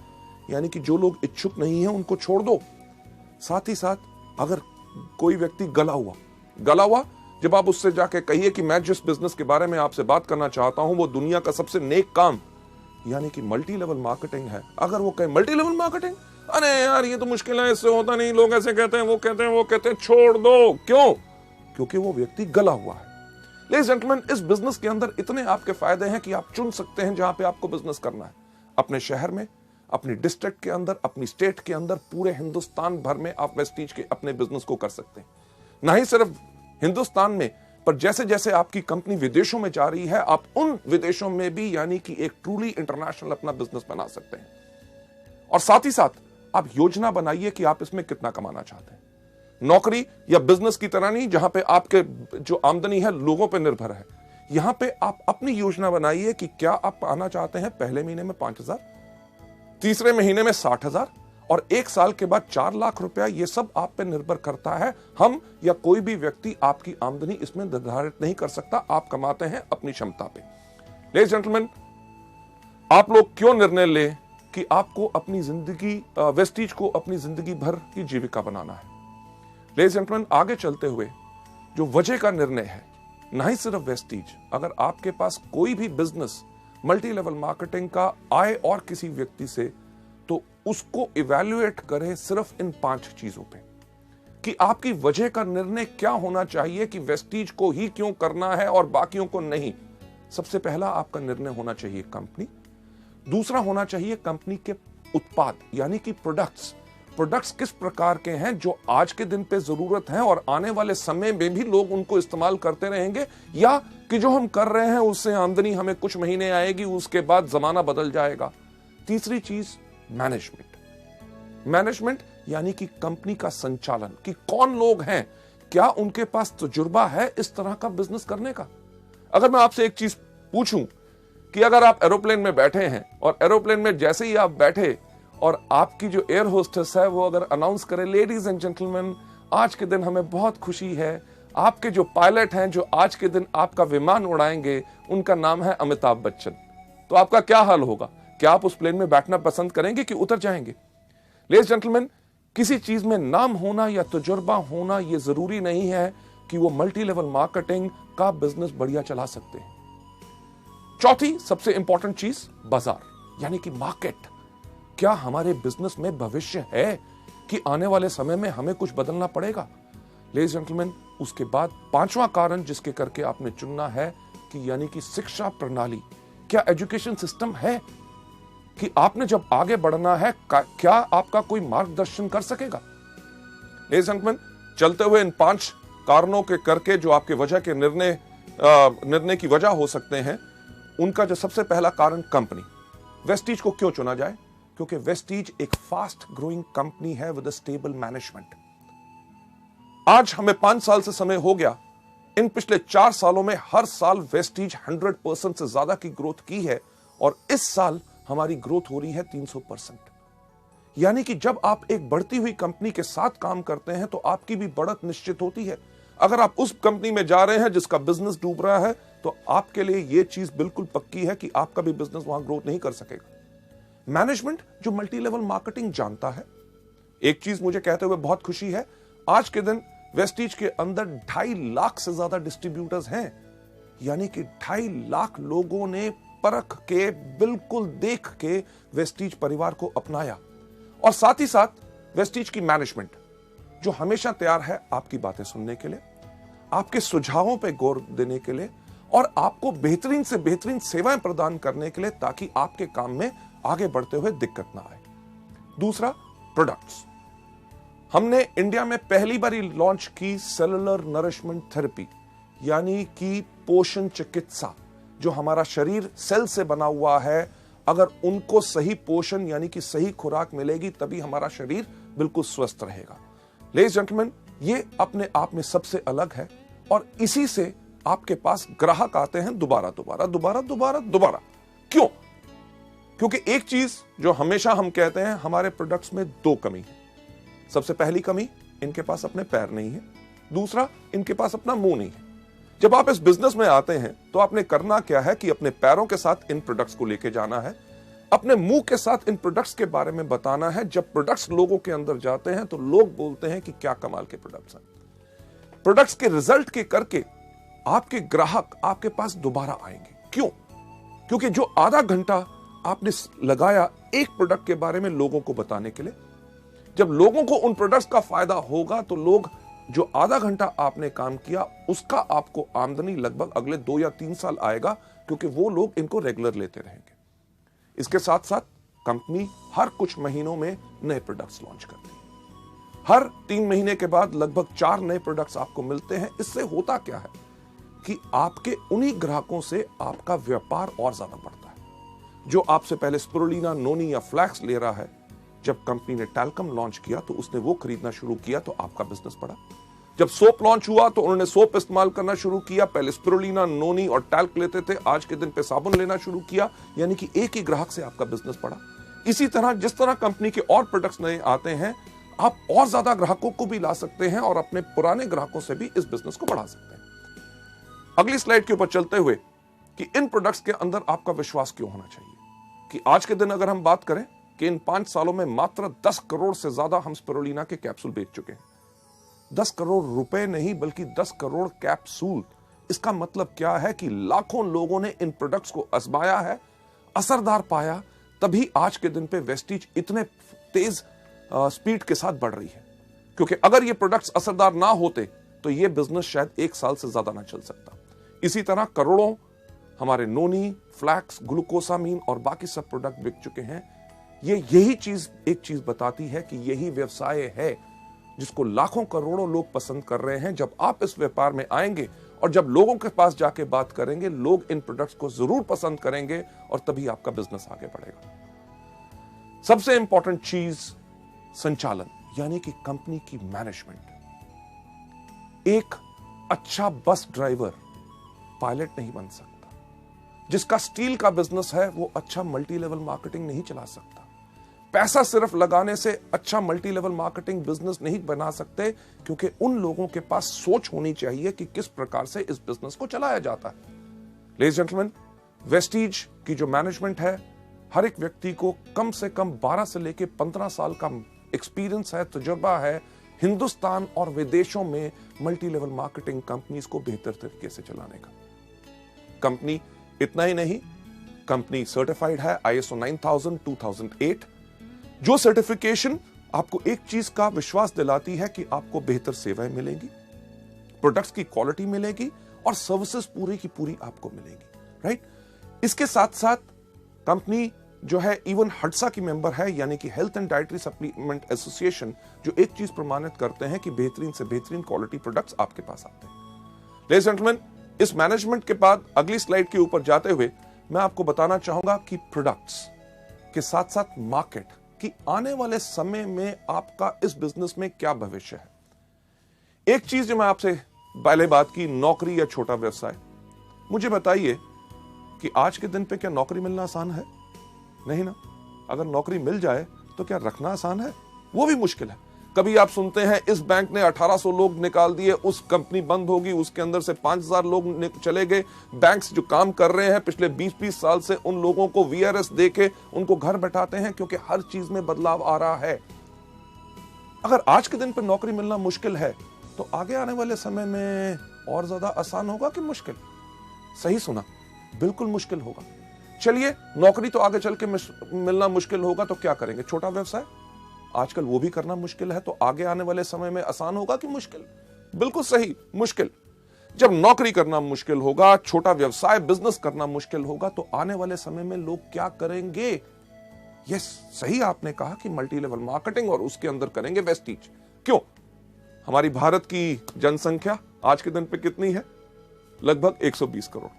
S1: यानी कि जो लोग इच्छुक नहीं है उनको छोड़ दो। साथ ही साथ अगर कोई व्यक्ति गला हुआ, जब आप उससे जाके कहिए कि मैं जिस बिजनेस के बारे में आपसे बात करना चाहता हूं वो दुनिया का सबसे नेक काम यानी कि मल्टी लेवल मार्केटिंग है, अगर वो कहे मल्टी लेवल मार्केटिंग, अरे यार ये तो मुश्किल है, इससे होता नहीं, लोग ऐसे कहते हैं, वो कहते हैं, छोड़ दो। क्यों? क्योंकि वो व्यक्ति गला हुआ है। लेडीज जेंटलमैन, इस बिजनेस के अंदर इतने आपके फायदे हैं कि आप चुन सकते हैं जहां पे आपको बिजनेस करना है। अपने शहर में, अपनी डिस्ट्रिक्ट के अंदर, अपनी स्टेट के अंदर, पूरे हिंदुस्तान भर में आप वेस्टीज के अपने बिजनेस को कर सकते हैं। ना ही सिर्फ हिंदुस्तान में, पर जैसे जैसे आपकी कंपनी विदेशों में जा रही है, आप उन विदेशों में भी यानी कि एक ट्रूली इंटरनेशनल अपना बिजनेस बना सकते हैं। और साथ ही साथ आप योजना बनाइए कि आप इसमें कितना कमाना चाहते हैं। नौकरी या बिजनेस की तरह नहीं जहां पे आपके जो आमदनी है लोगों पे निर्भर है। यहां पे आप अपनी योजना बनाइए कि क्या आप पाना चाहते हैं पहले महीने में 5,000, तीसरे महीने में 60,000 और 1 साल के बाद 4 लाख रुपया। ये सब आप पे निर्भर करता है। हम या कोई भी व्यक्ति आपकी आमदनी इसमें निर्धारित नहीं कर सकता। आप कमाते हैं अपनी क्षमता पे। लेडीज जेंटलमैन, आप लोग क्यों निर्णय लें कि आपको अपनी जिंदगी, वेस्टीज को अपनी जिंदगी भर की जीविका बनाना है। लेडीज जेंटलमैन, आगे चलते हुए जो वजह का निर्णय है, ना ही सिर्फ वेस्टीज, अगर आपके पास कोई भी बिजनेस मल्टी लेवल मार्केटिंग का आए और किसी व्यक्ति से, तो उसको इवैल्यूएट करें सिर्फ इन 5 चीजों पे कि आपकी वजह का निर्णय क्या होना चाहिए कि वेस्टीज को ही क्यों करना है और बाकियों को नहीं। सबसे पहला आपका निर्णय होना चाहिए कंपनी। दूसरा होना चाहिए कंपनी के उत्पाद यानी कि प्रोडक्ट्स किस प्रकार के हैं जो आज के दिन पे जरूरत है और आने वाले समय में भी लोग उनको इस्तेमाल करते रहेंगे, या कि जो हम कर रहे हैं उससे आमदनी हमें कुछ महीने आएगी, उसके बाद जमाना बदल जाएगा। तीसरी चीज मैनेजमेंट यानी कि कंपनी का संचालन, कि कौन लोग हैं, क्या उनके पास तजुर्बा है इस तरह का बिजनेस करने का। अगर मैं आपसे एक चीज पूछूं कि अगर आप एरोप्लेन में बैठे हैं और एरोप्लेन में जैसे ही आप बैठे और आपकी जो एयर होस्टेस है वो अगर अनाउंस करे, लेडीज एंड जेंटलमैन, आज के दिन हमें बहुत खुशी है, आपके जो पायलट हैं जो आज के दिन आपका विमान उड़ाएंगे उनका नाम है अमिताभ बच्चन, तो आपका क्या हाल होगा? क्या आप उस प्लेन में बैठना पसंद करेंगे कि उतर जाएंगे? लेडीज जेंटलमैन, किसी चीज में नाम होना या तजुर्बा होना यह जरूरी नहीं है कि वो मल्टी लेवल मार्केटिंग का बिजनेस बढ़िया चला सकते हैं। चौथी सबसे इंपॉर्टेंट चीज बाजार यानी कि मार्केट। क्या हमारे बिजनेस में भविष्य है कि आने वाले समय में हमें कुछ बदलना पड़ेगा? लेडीज जेंटलमैन, उसके बाद 5वां कारण जिसके करके आपने चुनना है कि यानी कि शिक्षा प्रणाली। क्या एजुकेशन सिस्टम है कि आपने जब आगे बढ़ना है क्या आपका कोई मार्गदर्शन कर सकेगा? लेडीज जेंटलमैन, चलते हुए इन 5 कारणों के करके जो आपके वजह के निर्णय की वजह हो सकते हैं, उनका जो सबसे पहला कारण कंपनी। वेस्टीज को क्यों चुना जाए? क्योंकि वेस्टीज एक फास्ट ग्रोइंग कंपनी है विद अ स्टेबल मैनेजमेंट। आज हमें 5 साल से समय हो गया, इन पिछले 4 सालों में हर साल वेस्टीज 100% से ज्यादा की ग्रोथ की है और इस साल हमारी ग्रोथ हो रही है 300%। यानी कि जब आप एक बढ़ती हुई कंपनी के साथ काम करते हैं तो आपकी भी बढ़त निश्चित होती है। अगर आप उस कंपनी में जा रहे हैं जिसका बिजनेस डूब रहा है तो आपके लिए यह चीज बिल्कुल पक्की है कि आपका भी बिजनेस वहां ग्रोथ नहीं कर सकेगा। मैनेजमेंट जो मल्टी लेवल मार्केटिंग जानता है, एक चीज मुझे कहते हुए बहुत खुशी है, आज के दिन वेस्टीज के अंदर 2.5 लाख से ज्यादा डिस्ट्रीब्यूटर्स हैं। यानी कि 2.5 लाख लोगों ने परख के, बिल्कुल देख के वेस्टीज परिवार को अपनाया। और साथ ही साथ वेस्टीज की मैनेजमेंट जो हमेशा तैयार है आपकी बातें सुनने के लिए, आपके सुझावों पे गौर देने के लिए और आपको बेहतरीन से बेहतरीन सेवाएं प्रदान करने के लिए, ताकि आपके काम में आगे बढ़ते हुए दिक्कत ना आए। दूसरा, प्रोडक्ट्स। हमने इंडिया में पहली बार लॉन्च की सेलुलर नरिशमेंट थेरेपी, यानी कि पोषण चिकित्सा। जो हमारा शरीर सेल से बना हुआ है, अगर उनको सही पोषण यानी कि सही खुराक मिलेगी, तभी हमारा शरीर बिल्कुल स्वस्थ रहेगा। लेडीज जेंटलमैन, ये अपने आप में सबसे अलग है, और इसी से आपके पास ग्राहक आते हैं दोबारा दोबारा दोबारा दोबारा दोबारा। क्यों? क्योंकि एक चीज जो हमेशा हम कहते हैं, हमारे प्रोडक्ट्स में दो कमी है। सबसे पहली कमी, इनके पास अपने पैर नहीं है। दूसरा, इनके पास अपना मुंह नहीं है। जब आप इस बिजनेस में आते हैं तो आपने करना क्या है कि अपने पैरों के साथ इन प्रोडक्ट्स को लेके जाना है, अपने मुंह के साथ इन प्रोडक्ट्स के बारे में बताना है। जब प्रोडक्ट्स लोगों के अंदर जाते हैं तो लोग बोलते हैं कि क्या कमाल के प्रोडक्ट्स हैं। प्रोडक्ट्स के रिजल्ट के करके आपके ग्राहक आपके पास दोबारा आएंगे। क्यों? क्योंकि जो आधा घंटा आपने लगाया एक प्रोडक्ट के बारे में लोगों को बताने के लिए, जब लोगों को उन प्रोडक्ट्स का फायदा होगा तो लोग जो आधा घंटा आपने काम किया उसका आपको आमदनी लगभग अगले 2 या 3 साल आएगा, क्योंकि वो लोग इनको रेगुलर लेते रहेंगे। इसके साथ साथ कंपनी हर कुछ महीनों में नए प्रोडक्ट्स लॉन्च करती है। हर 3 महीने के बाद लगभग 4 नए प्रोडक्ट्स आपको मिलते हैं। इससे होता क्या है कि आपके उन्हीं ग्राहकों से आपका व्यापार और ज्यादा बढ़ता है। जो आपसे पहले स्पिरुलिना, नोनी या फ्लैक्स ले रहा है, जब कंपनी ने टैल्कम लॉन्च किया तो उसने वो खरीदना शुरू किया तो आपका बिजनेस बढ़ा। जब सोप लॉन्च हुआ तो उन्होंने सोप इस्तेमाल करना शुरू किया। पहले स्पिरुलिना, नोनी और टैल्क लेते थे, आज के दिन पे साबुन लेना शुरू किया, यानी कि एक ही ग्राहक से आपका बिजनेस बढ़ा। इसी तरह जिस तरह कंपनी के और प्रोडक्ट्स नए आते हैं, आप और ज्यादा ग्राहकों को भी ला सकते हैं और अपने पुराने ग्राहकों से भी इस बिजनेस को बढ़ा सकते हैं। अगली स्लाइड के ऊपर चलते हुए कि इन प्रोडक्ट्स के अंदर आपका विश्वास क्यों होना चाहिए, कि आज के दिन अगर हम बात करें कि इन 5 सालों में मात्र 10 करोड़ से ज्यादा हम स्पिरुलिना के कैप्सूल बेच चुके हैं। 10 करोड़ रुपए नहीं, बल्कि 10 करोड़ कैप्सूल। इसका मतलब क्या है कि लाखों लोगों ने इन प्रोडक्ट्स को आजमाया है, असरदार पाया, तभी आज के दिन पे वेस्टीज इतने तेज स्पीड के साथ बढ़ रही है। क्योंकि अगर ये प्रोडक्ट्स असरदार ना होते तो ये बिजनेस शायद 1 साल से ज्यादा ना चल सकता। इसी तरह करोड़ों हमारे नोनी, फ्लैक्स, ग्लूकोसामीन और बाकी सब प्रोडक्ट बिक चुके हैं। यही चीज एक चीज बताती है कि यही व्यवसाय है जिसको लाखों करोड़ों लोग पसंद कर रहे हैं। जब आप इस व्यापार में आएंगे और जब लोगों के पास जाके बात करेंगे, लोग इन प्रोडक्ट्स को जरूर पसंद करेंगे और तभी आपका बिजनेस आगे बढ़ेगा। सबसे इंपॉर्टेंट चीज संचालन, यानी कि कंपनी की मैनेजमेंट। एक अच्छा बस ड्राइवर पायलट नहीं बन सकता। जिसका स्टील का बिजनेस है वो अच्छा मल्टी लेवल मार्केटिंग नहीं चला सकता। पैसा सिर्फ लगाने से अच्छा मल्टी लेवल मार्केटिंग बिजनेस नहीं बना सकते, क्योंकि उन लोगों के पास सोच होनी चाहिए कि किस प्रकार से इस बिजनेस को चलाया जाता है। लेडीज जेंटलमैन, वेस्टीज की जो मैनेजमेंट है, हर एक व्यक्ति को कम से कम 12 से लेकर 15 साल का एक्सपीरियंस है, तजुर्बा है हिंदुस्तान और विदेशों में मल्टी लेवल मार्केटिंग कंपनीज को बेहतर तरीके से चलाने का। कंपनी इतना ही नहीं, कंपनी सर्टिफाइड है ISO 9000 2008, जो सर्टिफिकेशन आपको एक चीज का विश्वास दिलाती है कि आपको बेहतर सेवाएं मिलेंगी, प्रोडक्ट्स की क्वालिटी मिलेगी और सर्विसेज पूरी की पूरी आपको मिलेंगी, राइट। इसके साथ साथ कंपनी जो है इवन हडसा की मेंबर है, यानी कि health and dietary supplement association, जो एक चीज प्रमाणित करते हैं कि बेहतरीन से बेहतरीन क्वालिटी प्रोडक्ट्स आपके पास आते हैं। लेडीज एंड जेंटलमैन, इस मैनेजमेंट के बाद अगली स्लाइड के ऊपर जाते हुए मैं आपको बताना चाहूंगा कि प्रोडक्ट्स के साथ साथ मार्केट कि आने वाले समय में आपका इस बिजनेस में क्या भविष्य है। एक चीज जो मैं आपसे पहले बात की, नौकरी या छोटा व्यवसाय। मुझे बताइए कि आज के दिन पे क्या नौकरी मिलना आसान है? नहीं ना। अगर नौकरी मिल जाए तो क्या रखना आसान है? वो भी मुश्किल है। कभी आप सुनते हैं इस बैंक ने 1800 लोग निकाल दिए, उस कंपनी बंद होगी, उसके अंदर से 5000 लोग चले गए। बैंक्स जो काम कर रहे हैं पिछले 20-20 साल से, उन लोगों को VRS देके उनको घर बैठाते हैं, क्योंकि हर चीज में बदलाव आ रहा है। अगर आज के दिन पर नौकरी मिलना मुश्किल है तो आगे आने वाले समय में और ज्यादा आसान होगा कि मुश्किल? सही सुना, बिल्कुल मुश्किल होगा। चलिए, नौकरी तो आगे चल के मिलना मुश्किल होगा तो क्या करेंगे? छोटा व्यवसाय आजकल वो भी करना मुश्किल है, तो आगे आने वाले समय में आसान होगा कि मुश्किल? बिल्कुल सही, मुश्किल। जब नौकरी करना मुश्किल होगा, छोटा व्यवसाय बिजनेस करना मुश्किल होगा, तो आने वाले समय में लोग क्या करेंगे? यस, सही आपने कहा कि मल्टी लेवल मार्केटिंग और उसके अंदर करेंगे वेस्टीज। क्यों? हमारी भारत की जनसंख्या आज के दिन पे कितनी है? लगभग 120 करोड़।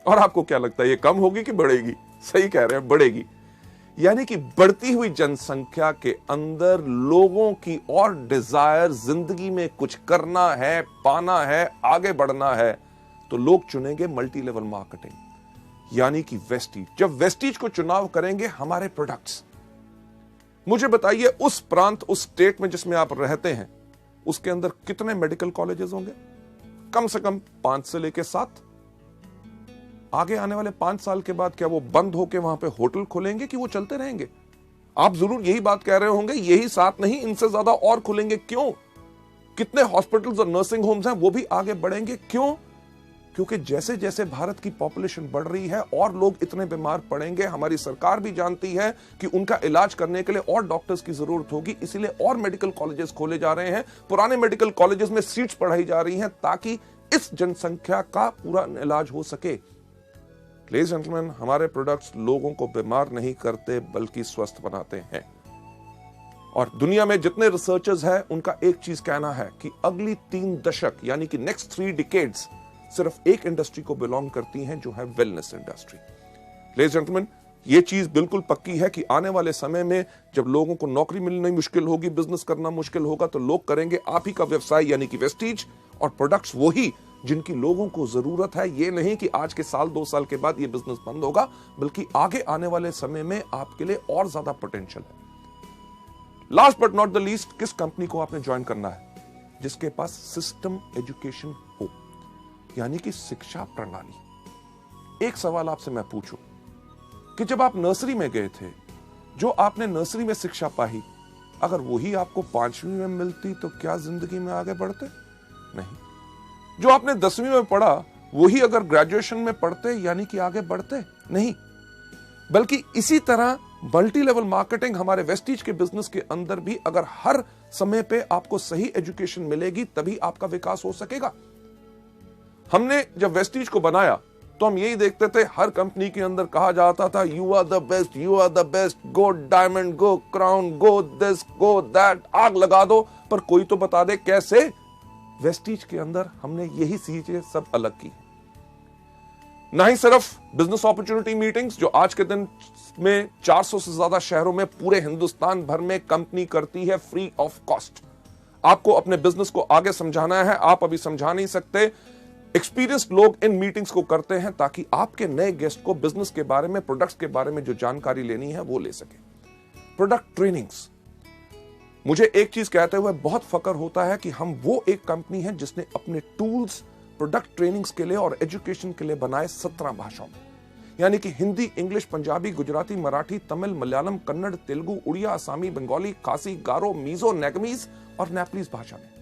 S1: और आपको क्या लगता है ये कम होगी कि बढ़ेगी? सही कह रहे हैं, बढ़ेगी। यानी कि बढ़ती हुई जनसंख्या के अंदर लोगों की और डिजायर, जिंदगी में कुछ करना है, पाना है, आगे बढ़ना है, तो लोग चुनेंगे मल्टी लेवल मार्केटिंग यानी कि वेस्टीज। जब वेस्टीज को चुनाव करेंगे हमारे प्रोडक्ट्स, मुझे बताइए उस प्रांत, उस स्टेट में जिसमें आप रहते हैं, उसके अंदर कितने मेडिकल कॉलेजेस होंगे? कम से कम 5 से लेकर 7। आगे आने वाले 5 साल के बाद क्या वो बंद होकर वहां पे होटल खोलेंगे कि वो चलते रहेंगे? आप जरूर यही बात कह रहे होंगे, यही 7 नहीं, इनसे ज्यादा और खुलेंगे। क्यों? कितने हॉस्पिटल्स और नर्सिंग होम्स हैं वो भी आगे बढ़ेंगे। क्यों? क्योंकि जैसे जैसे भारत की पॉपुलेशन बढ़ रही है और लोग इतने बीमार पड़ेंगे, हमारी सरकार भी जानती है कि उनका इलाज करने के लिए और डॉक्टर्स की जरूरत होगी, इसीलिए और मेडिकल कॉलेजेस खोले जा रहे हैं। पुराने मेडिकल कॉलेजेस में सीट्स बढ़ाई जा रही हैं ताकि इस जनसंख्या का पूरा इलाज हो सके। लेडीज एंड जेंटलमैन, हमारे प्रोडक्ट्स लोगों को बीमार नहीं करते बल्कि स्वस्थ बनाते हैं। और दुनिया में जितने रिसर्चर्स हैं उनका एक चीज कहना है कि अगली 3 दशक यानी कि नेक्स्ट 3 डिकेड्स सिर्फ एक इंडस्ट्री को बिलोंग करती हैं, जो है wellness industry. Ladies and gentleman, ये चीज बिल्कुल पक्की है कि आने वाले समय में जब लोगों को नौकरी मिलनी मुश्किल होगी, बिजनेस करना मुश्किल होगा, तो लोग करेंगे आप ही का व्यवसाय यानी कि वेस्टीज, और प्रोडक्ट्स वही जिनकी लोगों को जरूरत है। ये नहीं कि आज के साल 2 साल के बाद ये बिजनेस बंद होगा, बल्कि आगे आने वाले समय में आपके लिए और ज्यादा पोटेंशियल है। Last but not the least, किस कंपनी को आपने ज्वाइन करना है? जिसके पास सिस्टम एजुकेशन हो, यानी कि शिक्षा प्रणाली। एक सवाल आपसे मैं पूछूं कि जब आप नर्सरी में गए थे, जो आपने नर्सरी में शिक्षा पाई, अगर वही आपको 5वीं में मिलती तो क्या जिंदगी में आगे बढ़ते? नहीं। जो आपने 10वीं में पढ़ा वही अगर ग्रेजुएशन में पढ़ते यानी कि आगे बढ़ते? नहीं। बल्कि इसी तरह मल्टी लेवल मार्केटिंग हमारे वेस्टीज के बिजनेस के अंदर भी अगर हर समय पे आपको सही एजुकेशन मिलेगी तभी आपका विकास हो सकेगा। हमने जब वेस्टीज को बनाया तो हम यही देखते थे, हर कंपनी के अंदर कहा जाता था you are the best, you are the best, go diamond, go crown, go this, go that, आग लगा दो, पर कोई तो बता दे कैसे। वेस्टीज के अंदर हमने यही चीजें सब अलग की। ना ही सिर्फ बिजनेस अपॉर्चुनिटी मीटिंग्स, जो आज के दिन में 400 से ज्यादा शहरों में पूरे हिंदुस्तान भर में कंपनी करती है फ्री ऑफ कॉस्ट। आपको अपने बिजनेस को आगे समझाना है, आप अभी समझा नहीं सकते, एक्सपीरियंस्ड लोग इन मीटिंग्स को करते हैं ताकि आपके नए गेस्ट को बिजनेस के बारे में, प्रोडक्ट्स के बारे में जो जानकारी लेनी है वो ले सके। प्रोडक्ट ट्रेनिंग्स, मुझे एक चीज कहते हुए बहुत फक्र होता है कि हम वो एक कंपनी है जिसने अपने टूल्स प्रोडक्ट ट्रेनिंग्स के लिए और एजुकेशन के लिए बनाए 17 भाषाओं में, यानी कि हिंदी, इंग्लिश, पंजाबी, गुजराती, मराठी, तमिल, मलयालम, कन्नड़, तेलुगु, उड़िया, असमी, बंगाली, खासी, गारो, मीजो, नेगमीज और नेपलीज भाषा में।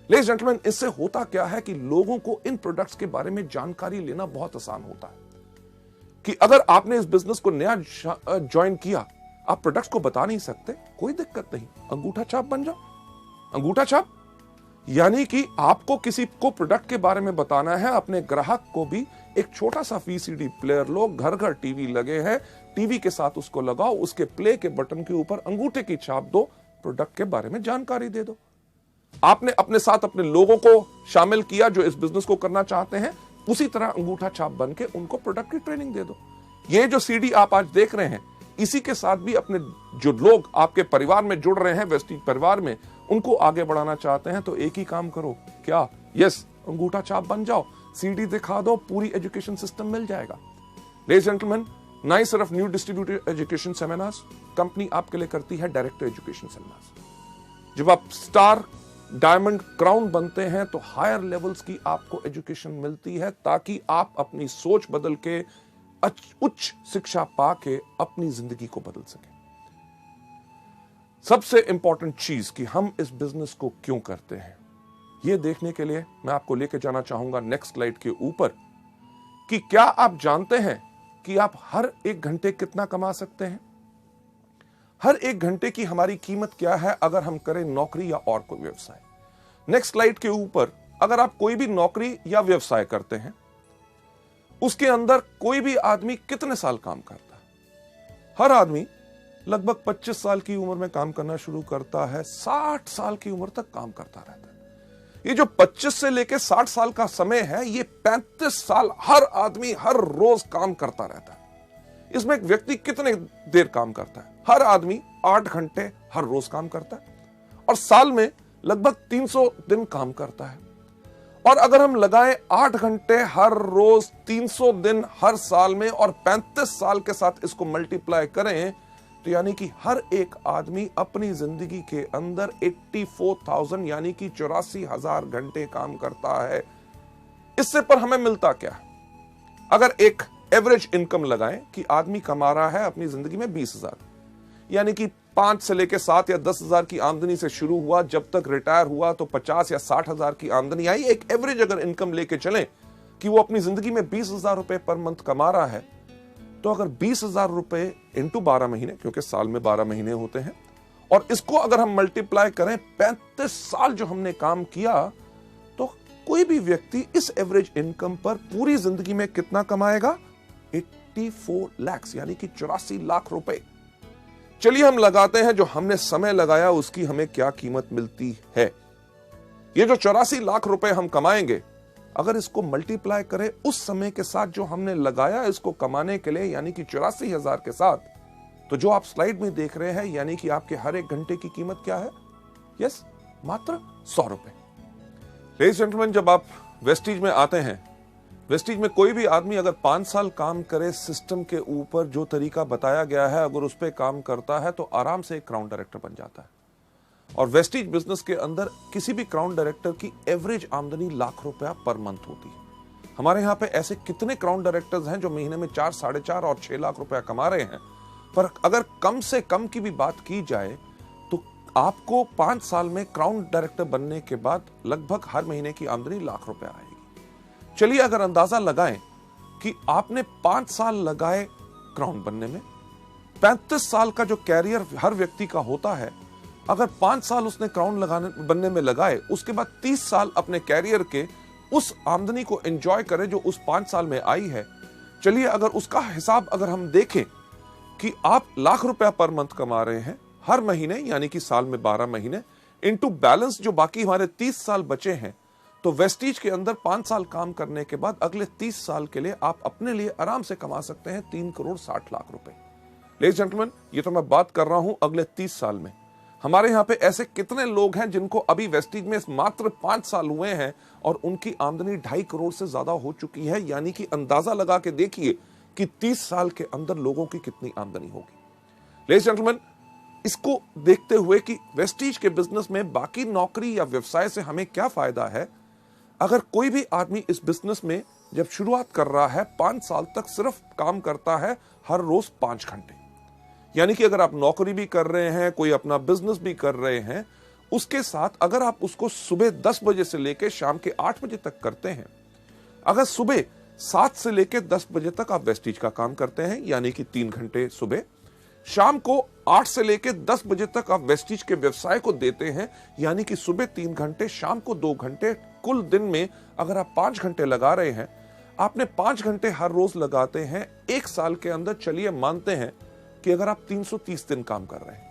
S1: लेडीज एंड जेंटलमैन, इससे होता क्या है कि लोगों को इन प्रोडक्ट्स के बारे में जानकारी लेना बहुत आसान होता है कि अगर आपने इस बिजनेस को नया ज्वाइन किया, आप प्रोडक्ट्स को बता नहीं सकते, कोई दिक्कत नहीं, अंगूठा छाप बन जाओ। अंगूठा छाप यानी कि आपको किसी को प्रोडक्ट के बारे में बताना है, अपने ग्राहक को भी एक छोटा सा वीसीडी प्लेयर लो, घर घर टीवी लगे हैं, टीवी के साथ उसको लगाओ, उसके प्ले के बटन के ऊपर अंगूठे की छाप दो, प्रोडक्ट के बारे में जानकारी दे दो। आपने अपने साथ अपने लोगों को शामिल किया जो इस बिजनेस को करना चाहते हैं, उसी तरह अंगूठा छाप बन के उनको प्रोडक्ट की ट्रेनिंग दे दो। ये जो सीडी आप आज देख रहे हैं, इसी के साथ भी अपने जो लोग आपके परिवार में जुड़ रहे हैं, वेस्टीज परिवार में, उनको आगे बढ़ाना चाहते हैं, तो एक ही काम करो, क्या? यस, अंगूठा छाप बन जाओ, सीडी दिखा दो, पूरी एजुकेशन सिस्टम मिल जाएगा। लेडीज एंड जेंटलमैन, ना ही सिर्फ new distributor education seminars, company आपके लिए करती है डायरेक्ट एजुकेशन सेमिनार्स। जब आप स्टार, डायमंड, क्राउन बनते हैं तो हायर लेवल्स की आपको एजुकेशन मिलती है ताकि आप अपनी सोच बदल के, उच्च शिक्षा पाके अपनी जिंदगी को बदल सके। सबसे इंपॉर्टेंट चीज कि हम इस बिजनेस को क्यों करते हैं, यह देखने के लिए मैं आपको लेकर जाना चाहूंगा नेक्स्ट स्लाइड के ऊपर कि क्या आप जानते हैं कि आप हर 1 घंटे कितना कमा सकते हैं? हर 1 घंटे की हमारी कीमत क्या है अगर हम करें नौकरी या और कोई व्यवसाय। नेक्स्ट स्लाइड के ऊपर अगर आप कोई भी नौकरी या व्यवसाय करते हैं, उसके अंदर कोई भी आदमी कितने साल काम करता है? हर आदमी लगभग 25 साल की उम्र में काम करना शुरू करता है, 60 साल की उम्र तक काम करता रहता है। ये जो 25 से लेकर 60 साल का समय है, ये 35 साल हर आदमी हर रोज काम करता रहता है। इसमें एक व्यक्ति कितने देर काम करता है? हर आदमी 8 घंटे हर रोज काम करता है और साल में लगभग 300 दिन काम करता है। और अगर हम लगाएं 8 घंटे हर रोज, 300 दिन हर साल में और 35 साल के साथ इसको मल्टीप्लाई करें, तो यानी कि हर एक आदमी अपनी जिंदगी के अंदर 84,000 यानी कि 84,000 घंटे काम करता है। इससे पर हमें मिलता क्या है? अगर एक एवरेज इनकम लगाएं कि आदमी कमा रहा है अपनी जिंदगी में 20,000, यानी कि 5 से लेकर 7 या 10,000 की आमदनी से शुरू हुआ, जब तक रिटायर हुआ तो 50 या 60,000 की आमदनी आई। एक एवरेज अगर इनकम लेके चलें कि वो अपनी जिंदगी में 20,000 रुपए पर मंथ कमा रहा है, तो अगर 20,000 रुपए इंटू 12 महीने, क्योंकि साल में 12 महीने होते हैं, और इसको अगर हम मल्टीप्लाई करें 35 साल जो हमने काम किया, तो कोई भी व्यक्ति इस एवरेज इनकम पर पूरी जिंदगी में कितना कमाएगा? 84 लाख यानी कि 84 लाख रुपए। चलिए हम लगाते हैं जो हमने समय लगाया उसकी हमें क्या कीमत मिलती है। ये जो 84 लाख रुपए हम कमाएंगे, अगर इसको मल्टीप्लाई करें उस समय के साथ जो हमने लगाया इसको कमाने के लिए, यानी कि 84,000 के साथ, तो जो आप स्लाइड में देख रहे हैं, यानी कि आपके हर एक घंटे की कीमत क्या है? यस, मात्र 100 रुपए। लेडीज जेंटलमैन, जब आप वेस्टीज में आते हैं, वेस्टीज में कोई भी आदमी अगर 5 साल काम करे सिस्टम के ऊपर जो तरीका बताया गया है, अगर उस पर काम करता है तो आराम से एक क्राउन डायरेक्टर बन जाता है। और वेस्टीज बिजनेस के अंदर किसी भी क्राउन डायरेक्टर की एवरेज आमदनी लाख रुपया पर मंथ होती है। हमारे यहाँ पे ऐसे कितने क्राउन डायरेक्टर्स हैं जो महीने में 4, 4.5 और 6 लाख रुपया कमा रहे हैं। पर अगर कम से कम की भी बात की जाए तो आपको 5 साल में क्राउन डायरेक्टर बनने के बाद लगभग हर महीने की आमदनी लाख रुपया आएगी। चलिए अगर अंदाजा लगाएं कि आपने 5 साल लगाए क्राउन बनने में, 35 साल का जो कैरियर हर व्यक्ति का होता है, अगर 5 साल उसने क्राउन बनने में लगाए, उसके बाद 30 साल अपने कैरियर के उस आमदनी को एंजॉय करे जो उस 5 साल में आई है। चलिए अगर उसका हिसाब अगर हम देखें कि आप लाख रुपया पर मंथ कमा रहे हैं हर महीने, यानी कि साल में 12 महीने, इनटू बैलेंस जो बाकी हमारे 30 साल बचे हैं, तो वेस्टीज के अंदर 5 साल काम करने के बाद अगले 30 साल के लिए आप अपने लिए आराम से कमा सकते हैं 3 करोड़ 60 लाख रुपए। लेडीज जेंटलमैन, ये तो मैं बात कर रहा हूं अगले 30 साल में। हमारे यहाँ पे ऐसे कितने लोग हैं जिनको अभी वेस्टीज में मात्र 5 साल हुए हैं और उनकी आमदनी 2.5 करोड़ से ज्यादा हो चुकी है। यानी कि अंदाजा लगा के देखिए कि 30 साल के अंदर लोगों की कितनी आमदनी होगी। लेडीज जेंटलमैन, इसको देखते हुए कि वेस्टीज के बिजनेस में बाकी नौकरी या व्यवसाय से हमें क्या फायदा है, अगर कोई भी आदमी इस बिजनेस में जब शुरुआत कर रहा है 5 साल तक सिर्फ काम करता है हर रोज 5 घंटे, यानी कि अगर आप नौकरी भी कर रहे हैं, कोई अपना बिजनेस भी कर रहे हैं, उसके साथ अगर आप उसको सुबह 10 बजे से लेकर शाम के 8 बजे तक करते हैं, अगर सुबह 7 से लेकर 10 बजे तक आप वेस्टीज का काम करते हैं, यानी कि 3 घंटे सुबह, शाम को 8 से लेकर 10 बजे तक आप वेस्टीज के व्यवसाय को देते हैं, यानी कि सुबह 3 घंटे, शाम को 2 घंटे, कुल दिन में अगर आप 5 घंटे लगा रहे हैं, आपने 5 घंटे हर रोज लगाते हैं, 1 साल के अंदर चलिए मानते हैं कि अगर आप 330 दिन काम कर रहे हैं,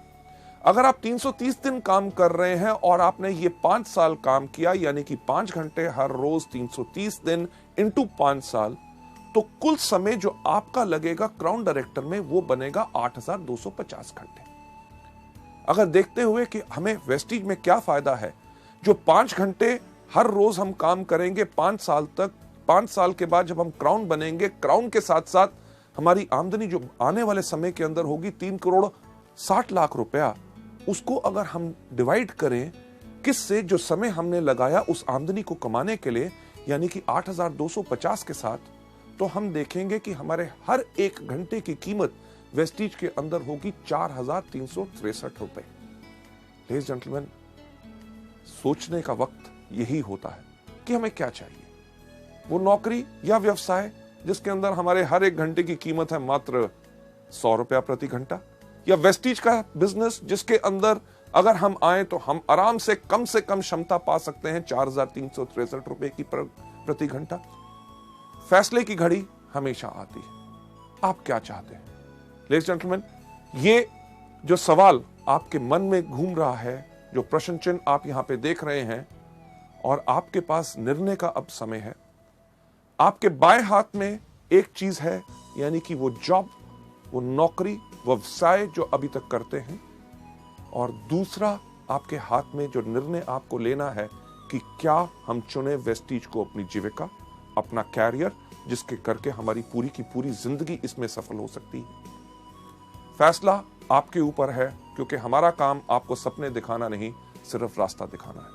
S1: अगर आप 330 दिन काम कर रहे हैं और आपने ये 5 साल काम किया, यानी कि 5 घंटे हर रोज 330 दिन इंटू 5 साल, तो कुल समय जो आपका लगेगा क्राउन डायरेक्टर में वो बनेगा 8,250 घंटे। अगर देखते हुए कि हमें वेस्टीज में क्या फायदा है, जो 5 घंटे हर रोज हम काम करेंगे 5 साल तक, 5 साल के बाद जब हम क्राउन बनेंगे, क्राउन के साथ साथ हमारी आमदनी जो आने वाले समय के अंदर होगी 3 करोड़ 60 लाख रुपया, उसको अगर हम डिवाइड करें किससे, जो समय हमने लगाया उस आमदनी को कमाने के लिए, यानी कि 8,250 के साथ, तो हम देखेंगे कि हमारे हर 1 घंटे की कीमत वेस्टीज के अंदर होगी 4,363 रुपए। लेडीज जेंटलमैन, सोचने का वक्त यही होता है कि हमें क्या चाहिए। वो नौकरी या व्यवसाय जिसके अंदर हमारे हर 1 घंटे की कीमत है मात्र 100 रुपया प्रति घंटा, या वेस्टीज का बिजनेस जिसके अंदर अगर हम आए तो हम आराम से कम क्षमता पा सकते हैं 4,363 रुपए की प्रति घंटा। फैसले की घड़ी हमेशा आती है। आप क्या चाहते हैं? लेडीज जेंटलमैन, ये जो सवाल आपके मन में घूम रहा है, जो प्रश्न चिन्ह आप यहां पे देख रहे हैं, और आपके पास निर्णय का अब समय है। आपके बाएं हाथ में एक चीज है, यानी कि वो जॉब, वो नौकरी, व्यवसाय जो अभी तक करते हैं, और दूसरा आपके हाथ में जो निर्णय आपको लेना है कि क्या हम चुने वेस्टीज को अपनी जीविका, अपना कैरियर, जिसके करके हमारी पूरी की पूरी जिंदगी इसमें सफल हो सकती है। फैसला आपके ऊपर है, क्योंकि हमारा काम आपको सपने दिखाना नहीं, सिर्फ रास्ता दिखाना है।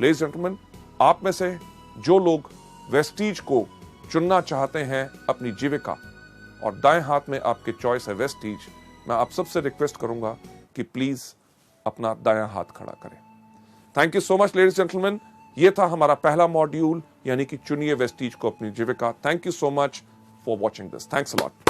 S1: लेडीज जेंटलमैन, आप में से जो लोग वेस्टीज को चुनना चाहते हैं अपनी जीविका, और दाएं हाथ में आपके चॉइस है वेस्टीज, मैं आप सबसे रिक्वेस्ट करूंगा कि प्लीज अपना दायां हाथ खड़ा करें। Thank you so much ladies gentleman. ये था हमारा पहला मॉड्यूल, यानी कि चुनिए वेस्टीज को अपनी जीविका। Thank you so much for watching this. Thanks a lot.